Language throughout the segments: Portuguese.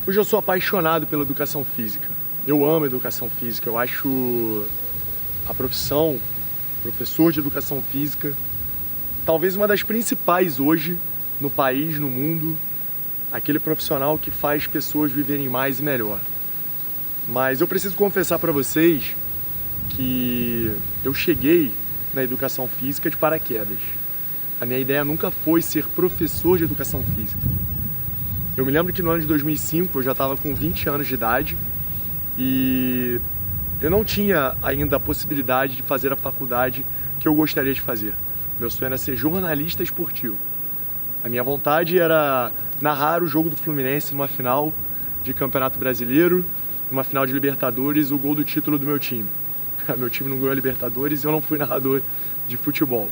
Hoje eu sou apaixonado pela educação física. Eu amo educação física, eu acho a profissão, professor de educação física, talvez uma das principais hoje no país, no mundo, aquele profissional que faz pessoas viverem mais e melhor. Mas eu preciso confessar para vocês que eu cheguei na educação física de paraquedas. A minha ideia nunca foi ser professor de educação física. Eu me lembro que no ano de 2005 eu já estava com 20 anos de idade e eu não tinha ainda a possibilidade de fazer a faculdade que eu gostaria de fazer. Meu sonho era ser jornalista esportivo. A minha vontade era narrar o jogo do Fluminense numa final de Campeonato Brasileiro, numa final de Libertadores, o gol do título do meu time. Meu time não ganhou a Libertadores e eu não fui narrador de futebol.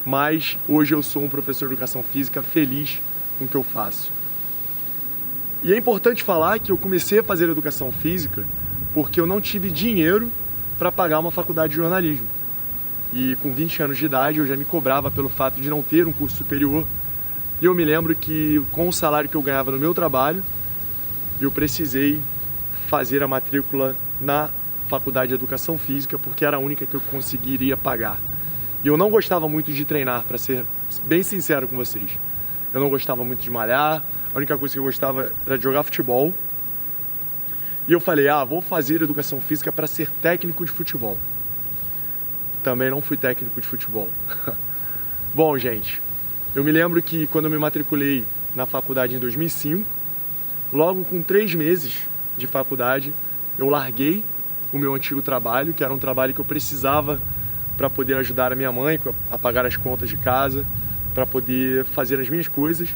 Mas hoje eu sou um professor de educação física feliz com o que eu faço. E é importante falar que eu comecei a fazer educação física porque eu não tive dinheiro para pagar uma faculdade de jornalismo. E com 20 anos de idade eu já me cobrava pelo fato de não ter um curso superior. E eu me lembro que com o salário que eu ganhava no meu trabalho, eu precisei fazer a matrícula na faculdade de educação física porque era a única que eu conseguiria pagar. E eu não gostava muito de treinar, para ser bem sincero com vocês. Eu não gostava muito de malhar, a única coisa que eu gostava era de jogar futebol. E eu falei, vou fazer educação física para ser técnico de futebol. Também não fui técnico de futebol. Bom, gente, eu me lembro que quando eu me matriculei na faculdade em 2005, logo com 3 meses de faculdade, eu larguei o meu antigo trabalho, que era um trabalho que eu precisava para poder ajudar a minha mãe a pagar as contas de casa, para poder fazer as minhas coisas,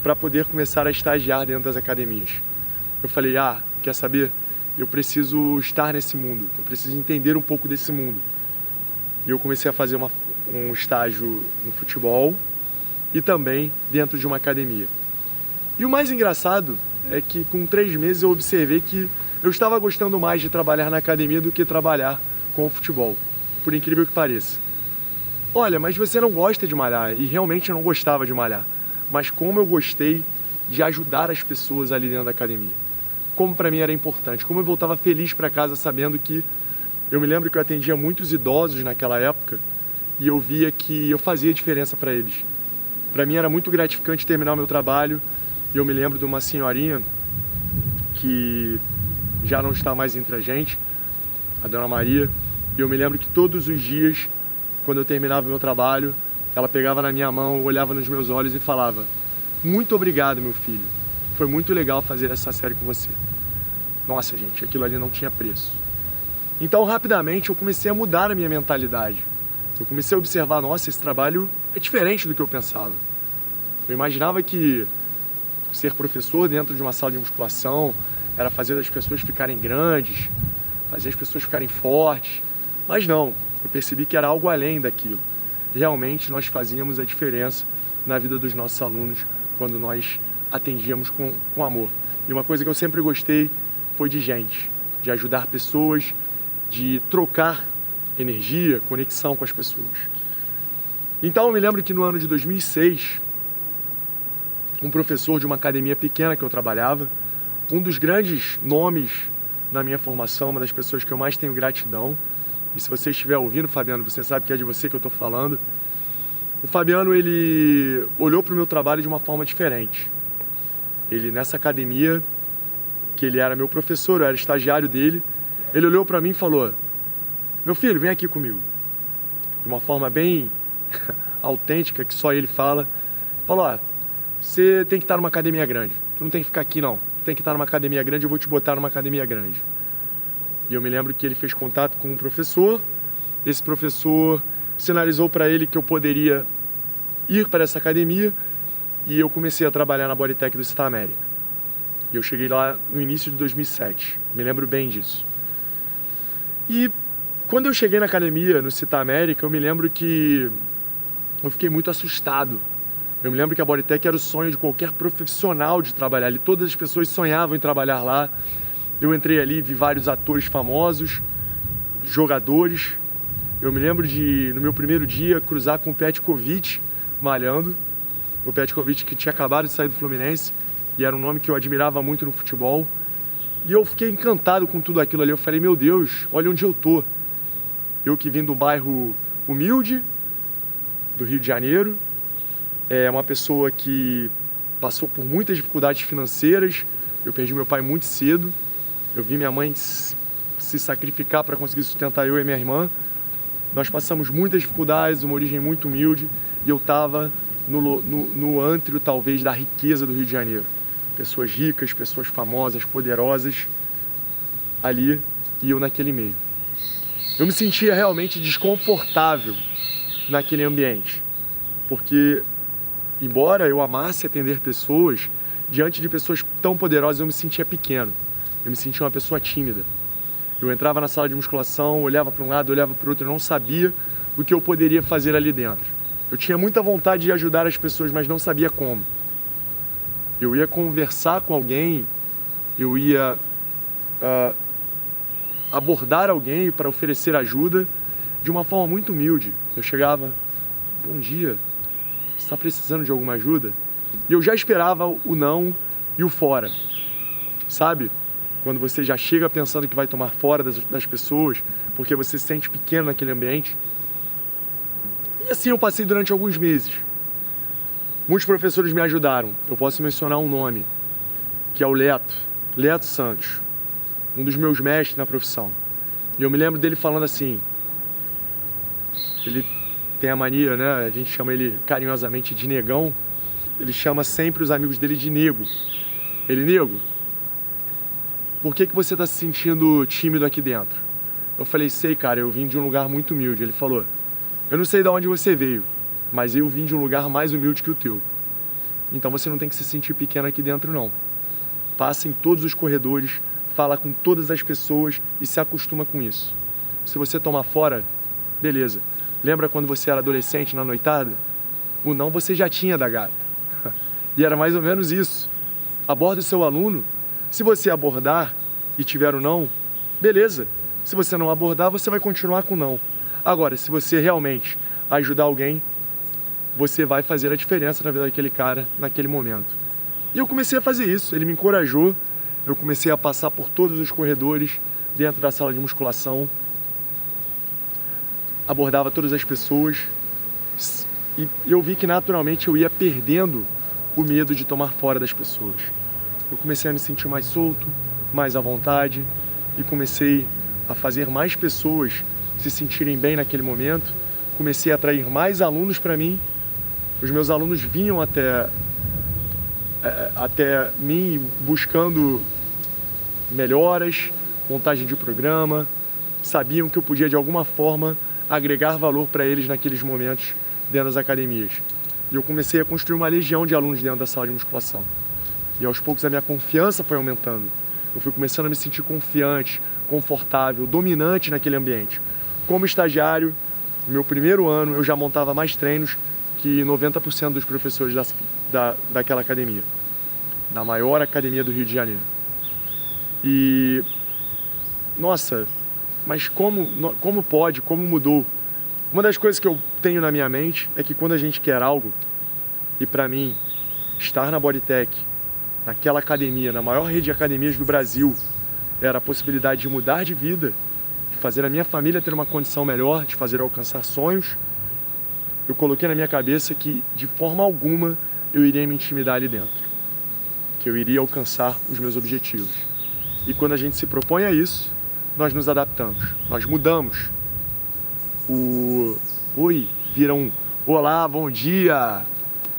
para poder começar a estagiar dentro das academias. Eu falei, quer saber? Eu preciso estar nesse mundo, eu preciso entender um pouco desse mundo. E eu comecei a fazer um estágio no futebol e também dentro de uma academia. E o mais engraçado é que com 3 meses eu observei que eu estava gostando mais de trabalhar na academia do que trabalhar com o futebol, por incrível que pareça. Olha, mas você não gosta de malhar, e realmente eu não gostava de malhar, mas como eu gostei de ajudar as pessoas ali dentro da academia. Como para mim era importante, como eu voltava feliz para casa sabendo que eu me lembro que eu atendia muitos idosos naquela época e eu via que eu fazia diferença para eles. Para mim era muito gratificante terminar o meu trabalho e eu me lembro de uma senhorinha que já não está mais entre a gente, a Dona Maria, e eu me lembro que todos os dias, quando eu terminava o meu trabalho, ela pegava na minha mão, olhava nos meus olhos e falava: muito obrigado, meu filho, foi muito legal fazer essa série com você. Nossa, gente, aquilo ali não tinha preço. Então, rapidamente, eu comecei a mudar a minha mentalidade. Eu comecei a observar, nossa, esse trabalho é diferente do que eu pensava. Eu imaginava que ser professor dentro de uma sala de musculação era fazer as pessoas ficarem grandes, fazer as pessoas ficarem fortes. Mas não, eu percebi que era algo além daquilo. Realmente, nós fazíamos a diferença na vida dos nossos alunos quando nós atendíamos com amor. E uma coisa que eu sempre gostei foi de gente, de ajudar pessoas, de trocar energia, conexão com as pessoas. Então eu me lembro que no ano de 2006, um professor de uma academia pequena que eu trabalhava, um dos grandes nomes na minha formação, uma das pessoas que eu mais tenho gratidão, e se você estiver ouvindo, Fabiano, você sabe que é de você que eu estou falando. O Fabiano, ele olhou para o meu trabalho de uma forma diferente. Ele, nessa academia, que ele era meu professor, eu era estagiário dele, ele olhou para mim e falou: meu filho, vem aqui comigo. De uma forma bem autêntica, que só ele fala. Falou: você tem que estar numa academia grande. Tu não tem que ficar aqui, não. Tu tem que estar numa academia grande, eu vou te botar numa academia grande. E eu me lembro que ele fez contato com um professor. Esse professor sinalizou para ele que eu poderia ir para essa academia. E eu comecei a trabalhar na Bodytech do Città América. E eu cheguei lá no início de 2007. Me lembro bem disso. E quando eu cheguei na academia, no Città América, eu me lembro que eu fiquei muito assustado. Eu me lembro que a Bodytech era o sonho de qualquer profissional de trabalhar ali. Todas as pessoas sonhavam em trabalhar lá. Eu entrei ali, vi vários atores famosos, jogadores. Eu me lembro de, no meu primeiro dia, cruzar com o Petkovic malhando. O Petkovic que tinha acabado de sair do Fluminense. e era um nome que eu admirava muito no futebol. E eu fiquei encantado com tudo aquilo ali. Eu falei, meu Deus, olha onde eu tô. Eu que vim do bairro humilde, do Rio de Janeiro, é uma pessoa que passou por muitas dificuldades financeiras. Eu perdi meu pai muito cedo. Eu vi minha mãe se sacrificar para conseguir sustentar eu e minha irmã. Nós passamos muitas dificuldades, uma origem muito humilde, e eu estava no ântrio, talvez, da riqueza do Rio de Janeiro. Pessoas ricas, pessoas famosas, poderosas, ali, e eu naquele meio. Eu me sentia realmente desconfortável naquele ambiente, porque, embora eu amasse atender pessoas, diante de pessoas tão poderosas eu me sentia pequeno, eu me sentia uma pessoa tímida. Eu entrava na sala de musculação, olhava para um lado, olhava para o outro, eu não sabia o que eu poderia fazer ali dentro. Eu tinha muita vontade de ajudar as pessoas, mas não sabia como. Eu ia conversar com alguém, eu ia abordar alguém para oferecer ajuda de uma forma muito humilde. Eu chegava, bom dia, você está precisando de alguma ajuda? E eu já esperava o não e o fora, sabe? Quando você já chega pensando que vai tomar fora das pessoas, porque você se sente pequeno naquele ambiente. E assim eu passei durante alguns meses. Muitos professores me ajudaram. Eu posso mencionar um nome, que é o Leto Santos, um dos meus mestres na profissão. E eu me lembro dele falando assim, ele tem a mania, né? A gente chama ele carinhosamente de negão. Ele chama sempre os amigos dele de nego. Ele, nego, por que você está se sentindo tímido aqui dentro? Eu falei, sei, cara, eu vim de um lugar muito humilde. Ele falou, eu não sei de onde você veio, mas eu vim de um lugar mais humilde que o teu. Então você não tem que se sentir pequeno aqui dentro, não. Passa em todos os corredores, fala com todas as pessoas e se acostuma com isso. Se você tomar fora, beleza. Lembra quando você era adolescente na noitada? O não você já tinha da gata. E era mais ou menos isso. Aborda o seu aluno. Se você abordar e tiver o não, beleza. Se você não abordar, você vai continuar com o não. Agora, se você realmente ajudar alguém, você vai fazer a diferença na vida daquele cara naquele momento. E eu comecei a fazer isso. Ele me encorajou. Eu comecei a passar por todos os corredores dentro da sala de musculação. Abordava todas as pessoas. E eu vi que naturalmente eu ia perdendo o medo de tomar fora das pessoas. Eu comecei a me sentir mais solto, mais à vontade, e comecei a fazer mais pessoas se sentirem bem naquele momento. Comecei a atrair mais alunos para mim. Os meus alunos vinham até mim buscando melhoras, montagem de programa, sabiam que eu podia de alguma forma agregar valor para eles naqueles momentos dentro das academias. E eu comecei a construir uma legião de alunos dentro da sala de musculação. E aos poucos a minha confiança foi aumentando. Eu fui começando a me sentir confiante, confortável, dominante naquele ambiente. Como estagiário, no meu primeiro ano, eu já montava mais treinos que 90% dos professores daquela academia, da maior academia do Rio de Janeiro. E, nossa, mas como pode, como mudou? Uma das coisas que eu tenho na minha mente é que quando a gente quer algo, e para mim, estar na Bodytech, naquela academia, na maior rede de academias do Brasil, era a possibilidade de mudar de vida, de fazer a minha família ter uma condição melhor, de fazer alcançar sonhos. Eu coloquei na minha cabeça que, de forma alguma, eu iria me intimidar ali dentro, que eu iria alcançar os meus objetivos. E quando a gente se propõe a isso, nós nos adaptamos, nós mudamos. O oi vira um olá, bom dia.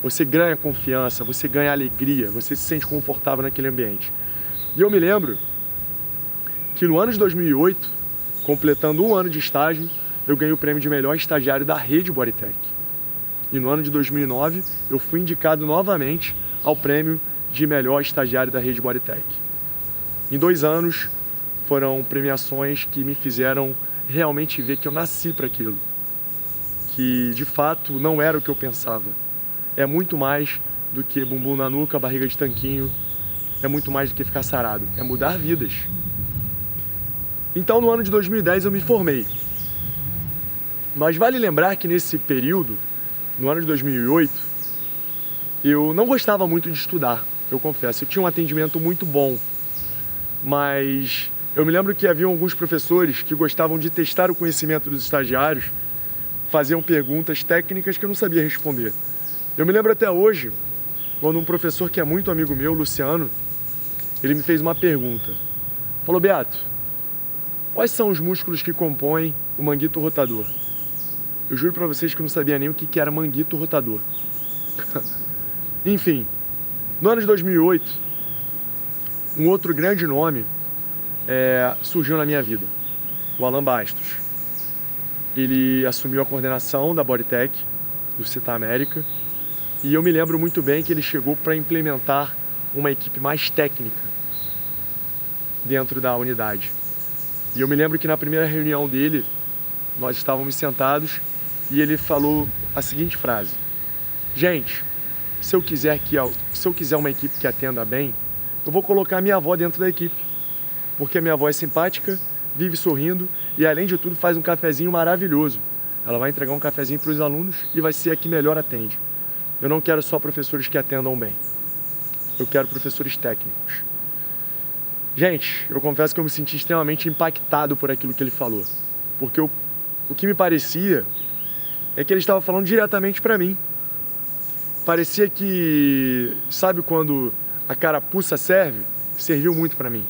Você ganha confiança, você ganha alegria, você se sente confortável naquele ambiente. E eu me lembro que no ano de 2008, completando um ano de estágio, eu ganhei o prêmio de melhor estagiário da rede Bodytech. E no ano de 2009, eu fui indicado novamente ao prêmio de melhor estagiário da rede Bodytech. Em 2 anos, foram premiações que me fizeram realmente ver que eu nasci para aquilo. Que, de fato, não era o que eu pensava. É muito mais do que bumbum na nuca, barriga de tanquinho. É muito mais do que ficar sarado. É mudar vidas. Então, no ano de 2010, eu me formei. Mas vale lembrar que nesse período, no ano de 2008, eu não gostava muito de estudar. eu confesso. Eu tinha um atendimento muito bom, mas eu me lembro que havia alguns professores que gostavam de testar o conhecimento dos estagiários, faziam perguntas técnicas que eu não sabia responder. Eu me lembro até hoje, quando um professor que é muito amigo meu, Luciano, ele me fez uma pergunta. Falou: Beato, quais são os músculos que compõem o manguito rotador? Eu juro pra vocês que eu não sabia nem o que era manguito rotador. Enfim, no ano de 2008, um outro grande nome surgiu na minha vida, o Alan Bastos. Ele assumiu a coordenação da Bodytech, do Cita América, e eu me lembro muito bem que ele chegou para implementar uma equipe mais técnica dentro da unidade. E eu me lembro que na primeira reunião dele, nós estávamos sentados e ele falou a seguinte frase: gente, se eu quiser uma equipe que atenda bem, eu vou colocar a minha avó dentro da equipe, porque a minha avó é simpática, vive sorrindo e, além de tudo, faz um cafezinho maravilhoso. Ela vai entregar um cafezinho para os alunos e vai ser a que melhor atende. Eu não quero só professores que atendam bem, eu quero professores técnicos. Gente, eu confesso que eu me senti extremamente impactado por aquilo que ele falou, porque o que me parecia é que ele estava falando diretamente para mim. Parecia que, sabe quando a carapuça serve? Serviu muito para mim.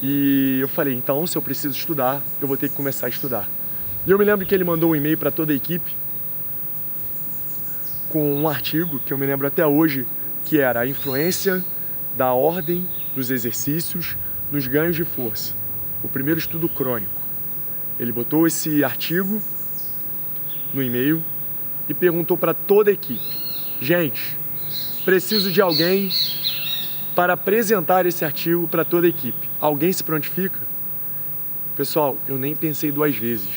E eu falei, então, se eu preciso estudar, eu vou ter que começar a estudar. E eu me lembro que ele mandou um e-mail para toda a equipe com um artigo que eu me lembro até hoje, que era a influência da ordem dos exercícios nos ganhos de força. O primeiro estudo crônico. Ele botou esse artigo no e-mail e perguntou para toda a equipe: gente, preciso de alguém para apresentar esse artigo para toda a equipe. Alguém se prontifica? Pessoal, eu nem pensei duas vezes.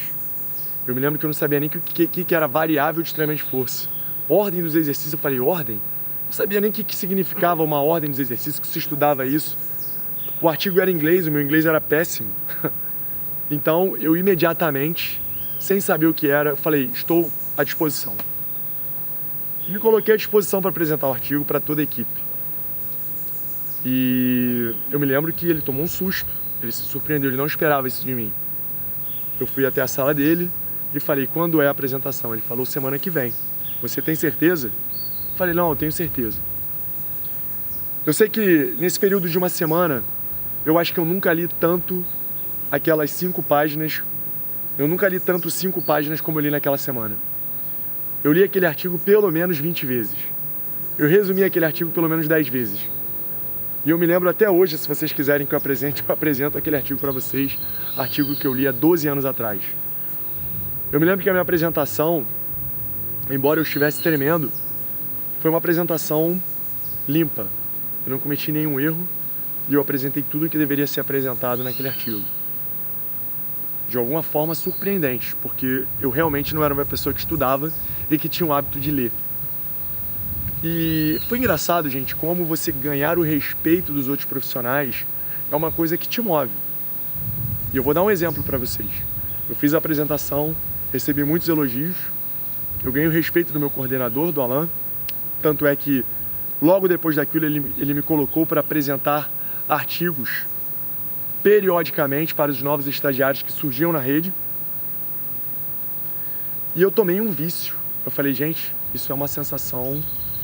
Eu me lembro que eu não sabia nem o que era variável de treinamento de força. Ordem dos exercícios, eu falei, ordem? Não sabia nem o que significava uma ordem dos exercícios, que se estudava isso. O artigo era em inglês, o meu inglês era péssimo. Então, eu imediatamente, sem saber o que era, eu falei, estou à disposição. E me coloquei à disposição para apresentar o artigo para toda a equipe. E eu me lembro que ele tomou um susto, ele se surpreendeu, ele não esperava isso de mim. Eu fui até a sala dele e falei, quando é a apresentação? Ele falou, semana que vem. Você tem certeza? Eu falei, não, eu tenho certeza. Eu sei que nesse período de uma semana, eu acho que eu nunca li tanto aquelas 5 páginas, eu nunca li tanto 5 páginas como eu li naquela semana. Eu li aquele artigo pelo menos 20 vezes. Eu resumi aquele artigo pelo menos 10 vezes. E eu me lembro até hoje, se vocês quiserem que eu apresento aquele artigo para vocês, artigo que eu li há 12 anos atrás. Eu me lembro que a minha apresentação, embora eu estivesse tremendo, foi uma apresentação limpa. Eu não cometi nenhum erro e eu apresentei tudo o que deveria ser apresentado naquele artigo. De alguma forma surpreendente, porque eu realmente não era uma pessoa que estudava e que tinha o hábito de ler. E foi engraçado, gente, como você ganhar o respeito dos outros profissionais é uma coisa que te move. E eu vou dar um exemplo para vocês. Eu fiz a apresentação, recebi muitos elogios, eu ganhei o respeito do meu coordenador, do Alan, tanto é que logo depois daquilo ele me colocou para apresentar artigos periodicamente para os novos estagiários que surgiam na rede. E eu tomei um vício. Eu falei, gente, isso é uma sensação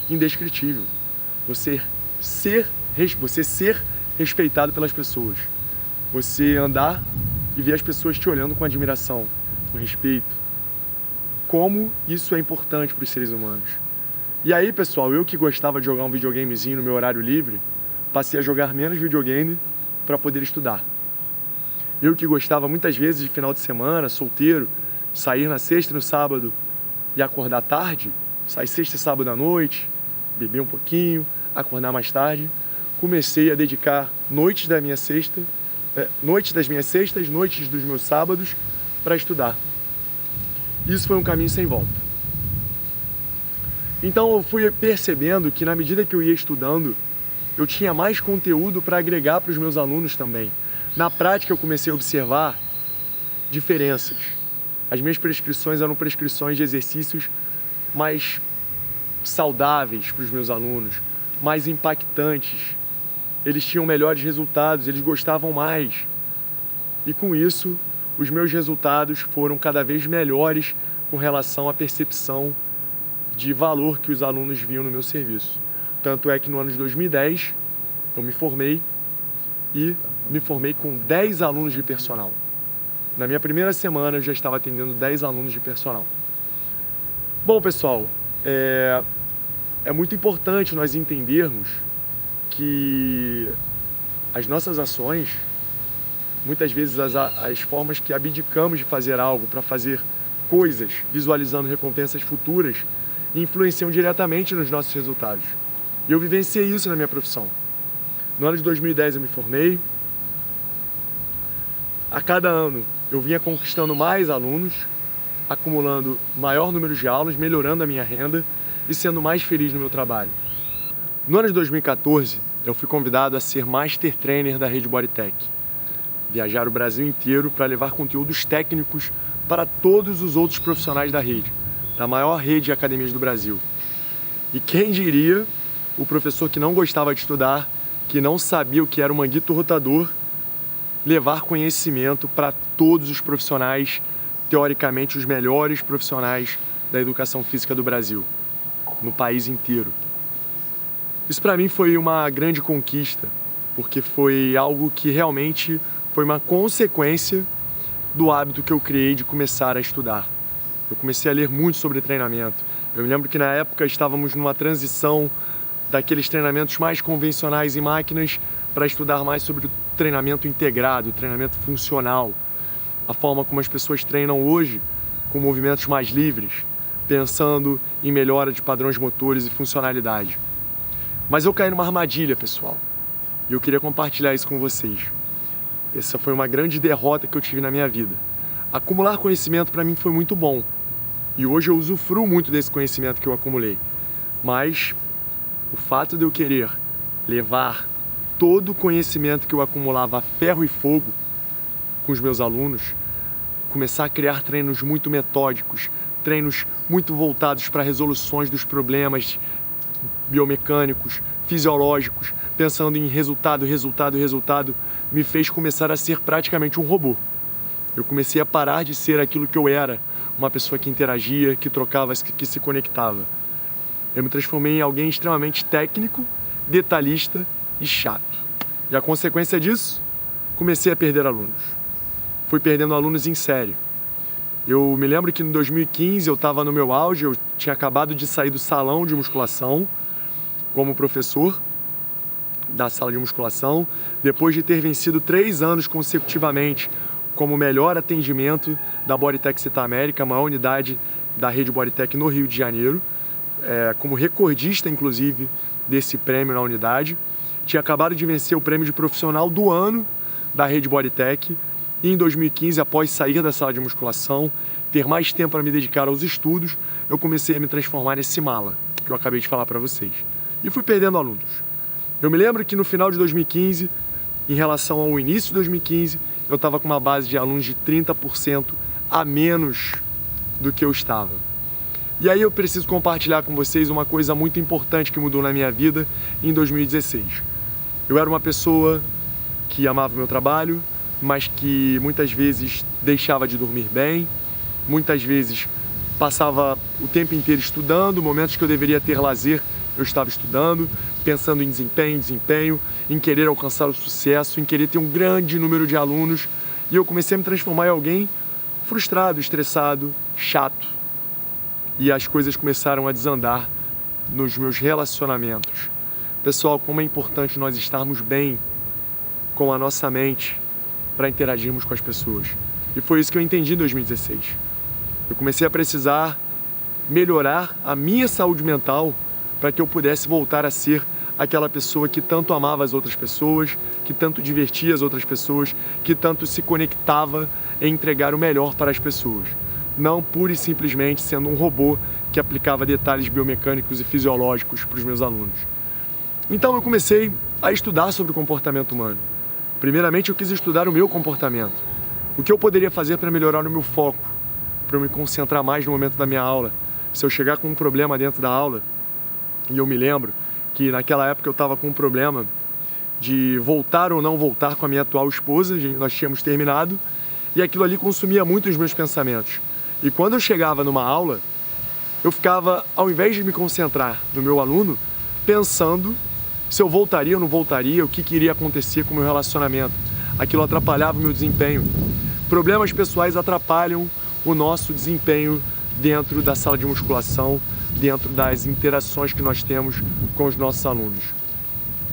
indescritível. Você ser respeitado pelas pessoas. Você andar e ver as pessoas te olhando com admiração, com respeito. Como isso é importante para os seres humanos. E aí, pessoal, eu que gostava de jogar um videogamezinho no meu horário livre, passei a jogar menos videogame para poder estudar. Eu que gostava muitas vezes de final de semana, solteiro, sair na sexta e no sábado e acordar tarde, sair sexta e sábado à noite, beber um pouquinho, acordar mais tarde, comecei a dedicar noites das minhas sextas, noites dos meus sábados para estudar. Isso foi um caminho sem volta. Então eu fui percebendo que na medida que eu ia estudando, eu tinha mais conteúdo para agregar para os meus alunos também. Na prática eu comecei a observar diferenças. As minhas prescrições eram prescrições de exercícios mais saudáveis para os meus alunos, mais impactantes, eles tinham melhores resultados, eles gostavam mais. E com isso, os meus resultados foram cada vez melhores com relação à percepção de valor que os alunos viam no meu serviço. Tanto é que no ano de 2010, eu me formei e me formei com 10 alunos de personal. Na minha primeira semana, eu já estava atendendo 10 alunos de personal. Bom, pessoal, é muito importante nós entendermos que as nossas ações, muitas vezes as formas que abdicamos de fazer algo para fazer coisas, visualizando recompensas futuras, influenciam diretamente nos nossos resultados. E eu vivenciei isso na minha profissão. No ano de 2010 eu me formei. A cada ano eu vinha conquistando mais alunos, acumulando maior número de aulas, melhorando a minha renda e sendo mais feliz no meu trabalho. No ano de 2014, eu fui convidado a ser Master Trainer da Rede Bodytech. Viajar o Brasil inteiro para levar conteúdos técnicos para todos os outros profissionais da rede, da maior rede de academias do Brasil. E quem diria, o professor que não gostava de estudar, que não sabia o que era um manguito rotador, levar conhecimento para todos os profissionais, teoricamente os melhores profissionais da educação física do Brasil, no país inteiro. Isso para mim foi uma grande conquista, porque foi algo que realmente foi uma consequência do hábito que eu criei de começar a estudar. Eu comecei a ler muito sobre treinamento. Eu me lembro que na época estávamos numa transição daqueles treinamentos mais convencionais em máquinas para estudar mais sobre o treinamento integrado, o treinamento funcional, a forma como as pessoas treinam hoje com movimentos mais livres, pensando em melhora de padrões motores e funcionalidade. Mas eu caí numa armadilha, pessoal, e eu queria compartilhar isso com vocês. Essa foi uma grande derrota que eu tive na minha vida. Acumular conhecimento para mim foi muito bom, e hoje eu usufruo muito desse conhecimento que eu acumulei. Mas o fato de eu querer levar todo o conhecimento que eu acumulava a ferro e fogo com os meus alunos, começar a criar treinos muito metódicos, treinos muito voltados para resoluções dos problemas biomecânicos, fisiológicos, pensando em resultado, me fez começar a ser praticamente um robô. Eu comecei a parar de ser aquilo que eu era, uma pessoa que interagia, que trocava, que se conectava. Eu me transformei em alguém extremamente técnico, detalhista e chato. E a consequência disso, comecei a perder alunos. Fui perdendo alunos em série. Eu me lembro que em 2015 eu estava no meu auge, eu tinha acabado de sair do salão de musculação como professor da sala de musculação, depois de ter vencido 3 anos consecutivamente como melhor atendimento da Bodytech Cita América, a maior unidade da rede Bodytech no Rio de Janeiro, como recordista, inclusive, desse prêmio na unidade. Tinha acabado de vencer o prêmio de profissional do ano da rede Bodytech. E em 2015, após sair da sala de musculação, ter mais tempo para me dedicar aos estudos, eu comecei a me transformar nesse mala, que eu acabei de falar para vocês. E fui perdendo alunos. Eu me lembro que no final de 2015, em relação ao início de 2015, eu estava com uma base de alunos de 30% a menos do que eu estava. E aí eu preciso compartilhar com vocês uma coisa muito importante que mudou na minha vida em 2016. Eu era uma pessoa que amava o meu trabalho, mas que muitas vezes deixava de dormir bem, muitas vezes passava o tempo inteiro estudando, momentos que eu deveria ter lazer, eu estava estudando, pensando em desempenho, em querer alcançar o sucesso, em querer ter um grande número de alunos, e eu comecei a me transformar em alguém frustrado, estressado, chato. E as coisas começaram a desandar nos meus relacionamentos. Pessoal, como é importante nós estarmos bem com a nossa mente para interagirmos com as pessoas. E foi isso que eu entendi em 2016. Eu comecei a precisar melhorar a minha saúde mental para que eu pudesse voltar a ser aquela pessoa que tanto amava as outras pessoas, que tanto divertia as outras pessoas, que tanto se conectava em entregar o melhor para as pessoas. Não pura e simplesmente sendo um robô que aplicava detalhes biomecânicos e fisiológicos para os meus alunos. Então eu comecei a estudar sobre o comportamento humano. Primeiramente eu quis estudar o meu comportamento. O que eu poderia fazer para melhorar o meu foco, para eu me concentrar mais no momento da minha aula. Se eu chegar com um problema dentro da aula, e eu me lembro que naquela época eu estava com um problema de voltar ou não voltar com a minha atual esposa, nós tínhamos terminado, e aquilo ali consumia muito os meus pensamentos. E quando eu chegava numa aula, eu ficava, ao invés de me concentrar no meu aluno, pensando se eu voltaria ou não voltaria, o que iria acontecer com o meu relacionamento. Aquilo atrapalhava o meu desempenho. Problemas pessoais atrapalham o nosso desempenho dentro da sala de musculação, dentro das interações que nós temos com os nossos alunos.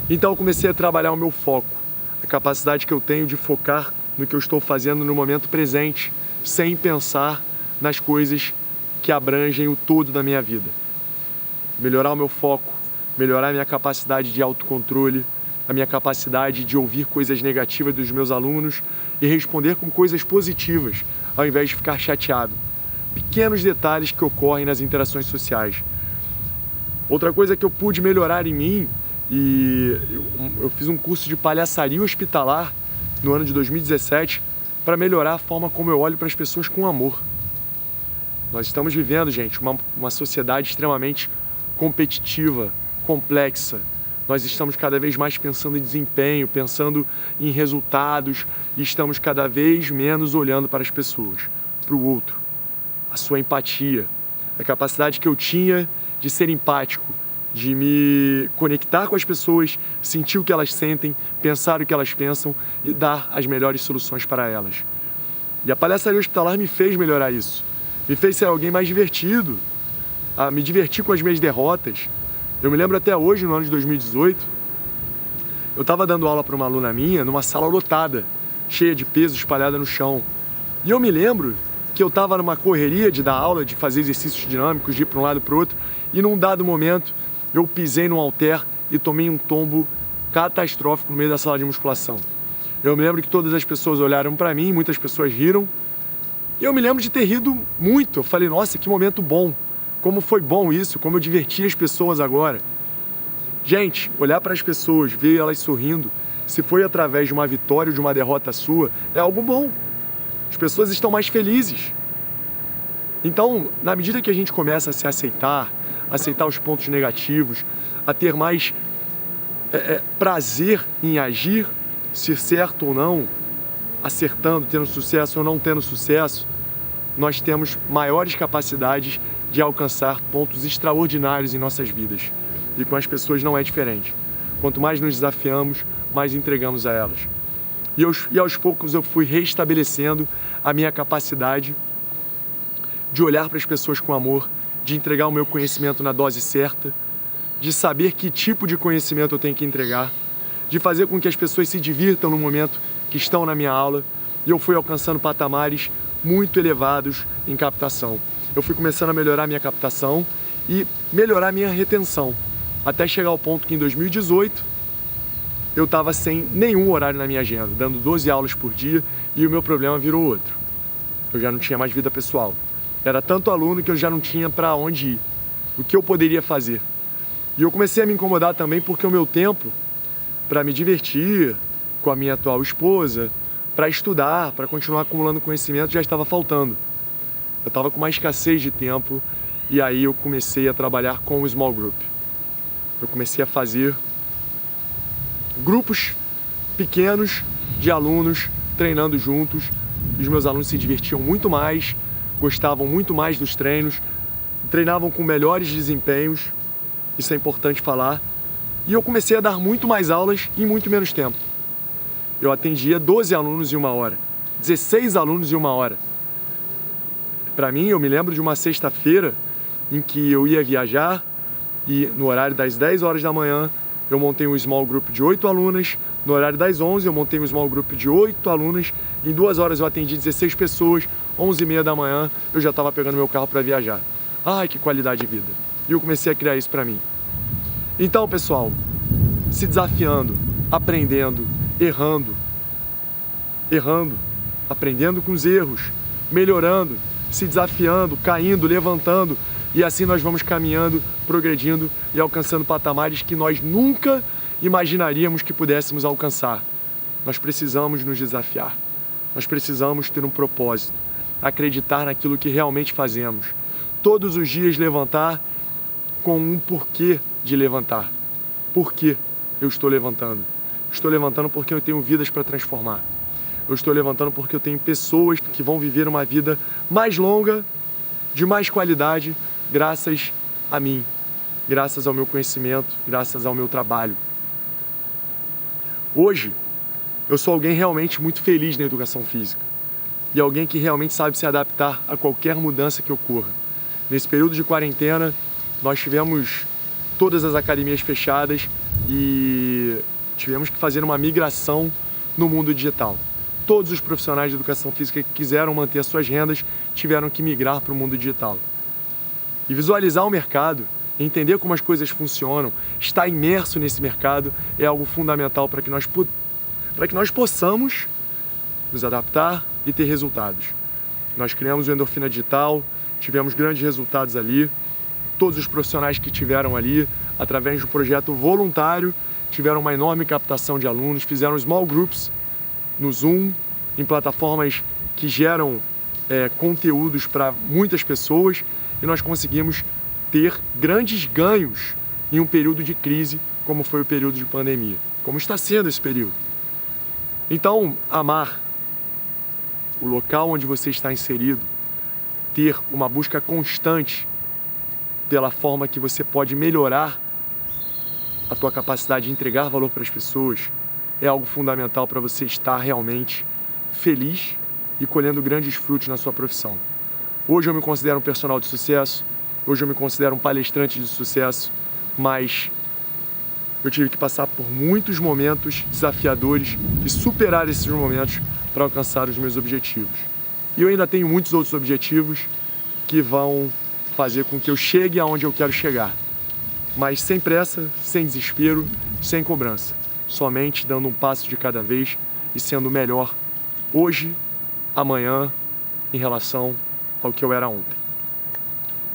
Então eu comecei a trabalhar o meu foco, a capacidade que eu tenho de focar no que eu estou fazendo no momento presente, sem pensar nas coisas que abrangem o todo da minha vida. Melhorar o meu foco, melhorar a minha capacidade de autocontrole, a minha capacidade de ouvir coisas negativas dos meus alunos e responder com coisas positivas, ao invés de ficar chateado. Pequenos detalhes que ocorrem nas interações sociais. Outra coisa que eu pude melhorar em mim, e eu fiz um curso de palhaçaria hospitalar no ano de 2017 para melhorar a forma como eu olho para as pessoas com amor. Nós estamos vivendo, gente, uma sociedade extremamente competitiva, complexa. Nós estamos cada vez mais pensando em desempenho, pensando em resultados e estamos cada vez menos olhando para as pessoas, para o outro. A sua empatia, a capacidade que eu tinha de ser empático, de me conectar com as pessoas, sentir o que elas sentem, pensar o que elas pensam e dar as melhores soluções para elas. E a palhaçaria hospitalar me fez melhorar isso, me fez ser alguém mais divertido, a me divertir com as minhas derrotas. Eu me lembro até hoje, no ano de 2018, eu estava dando aula para uma aluna minha numa sala lotada, cheia de peso espalhada no chão. E eu me lembro que eu estava numa correria de dar aula, de fazer exercícios dinâmicos, de ir para um lado e para o outro, e num dado momento eu pisei num halter e tomei um tombo catastrófico no meio da sala de musculação. Eu me lembro que todas as pessoas olharam para mim, muitas pessoas riram, e eu me lembro de ter rido muito. Eu falei, nossa, que momento bom, como foi bom isso, como eu diverti as pessoas agora. Gente, olhar para as pessoas, ver elas sorrindo, se foi através de uma vitória ou de uma derrota sua, é algo bom. As pessoas estão mais felizes. Então, na medida que a gente começa a se aceitar os pontos negativos, a ter mais prazer em agir, ser certo ou não, acertando, tendo sucesso ou não tendo sucesso, nós temos maiores capacidades de alcançar pontos extraordinários em nossas vidas. E com as pessoas não é diferente. Quanto mais nos desafiamos, mais entregamos a elas. E aos poucos eu fui restabelecendo a minha capacidade de olhar para as pessoas com amor, de entregar o meu conhecimento na dose certa, de saber que tipo de conhecimento eu tenho que entregar, de fazer com que as pessoas se divirtam no momento que estão na minha aula, e eu fui alcançando patamares muito elevados em captação. Eu fui começando a melhorar minha captação e melhorar minha retenção, até chegar ao ponto que em 2018 eu estava sem nenhum horário na minha agenda, dando 12 aulas por dia, e o meu problema virou outro. Eu já não tinha mais vida pessoal. Era tanto aluno que eu já não tinha para onde ir, o que eu poderia fazer. E eu comecei a me incomodar também porque o meu tempo para me divertir com a minha atual esposa, para estudar, para continuar acumulando conhecimento, já estava faltando. Eu estava com uma escassez de tempo e aí eu comecei a trabalhar com o Small Group. Eu comecei a fazer grupos pequenos de alunos treinando juntos. E os meus alunos se divertiam muito mais, gostavam muito mais dos treinos, treinavam com melhores desempenhos, isso é importante falar. E eu comecei a dar muito mais aulas em muito menos tempo. Eu atendia 12 alunos em 1 hora, 16 alunos em 1 hora. Para mim, eu me lembro de uma sexta-feira em que eu ia viajar e no horário das 10 horas da manhã eu montei um small group de 8 alunas, no horário das 11 eu montei um small group de 8 alunas, em 2 horas eu atendi 16 pessoas, 11h30 da manhã eu já estava pegando meu carro para viajar. Ai, que qualidade de vida! E eu comecei a criar isso para mim. Então, pessoal, se desafiando, aprendendo, errando, aprendendo com os erros, melhorando, se desafiando, caindo, levantando, e assim nós vamos caminhando, progredindo e alcançando patamares que nós nunca imaginaríamos que pudéssemos alcançar. Nós precisamos nos desafiar, nós precisamos ter um propósito, acreditar naquilo que realmente fazemos, todos os dias levantar com um porquê de levantar. Por que eu estou levantando? Estou levantando porque eu tenho vidas para transformar. Eu estou levantando porque eu tenho pessoas que vão viver uma vida mais longa, de mais qualidade, graças a mim, graças ao meu conhecimento, graças ao meu trabalho. Hoje, eu sou alguém realmente muito feliz na educação física e alguém que realmente sabe se adaptar a qualquer mudança que ocorra. Nesse período de quarentena, nós tivemos todas as academias fechadas e tivemos que fazer uma migração no mundo digital. Todos os profissionais de educação física que quiseram manter as suas rendas tiveram que migrar para o mundo digital. E visualizar o mercado, entender como as coisas funcionam, estar imerso nesse mercado é algo fundamental para que nós possamos nos adaptar e ter resultados. Nós criamos o Endorfina Digital, tivemos grandes resultados ali. Todos os profissionais que tiveram ali, através do projeto voluntário, tiveram uma enorme captação de alunos, fizeram small groups no Zoom, em plataformas que geram conteúdos para muitas pessoas, e nós conseguimos ter grandes ganhos em um período de crise, como foi o período de pandemia, como está sendo esse período. Então, amar o local onde você está inserido, ter uma busca constante pela forma que você pode melhorar a tua capacidade de entregar valor para as pessoas, é algo fundamental para você estar realmente feliz e colhendo grandes frutos na sua profissão. Hoje eu me considero um personal de sucesso, hoje eu me considero um palestrante de sucesso, mas eu tive que passar por muitos momentos desafiadores e superar esses momentos para alcançar os meus objetivos. E eu ainda tenho muitos outros objetivos que vão fazer com que eu chegue aonde eu quero chegar, mas sem pressa, sem desespero, sem cobrança, somente dando um passo de cada vez e sendo melhor hoje, amanhã, em relação ao que eu era ontem.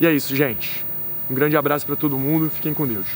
E é isso, gente. Um grande abraço para todo mundo, fiquem com Deus.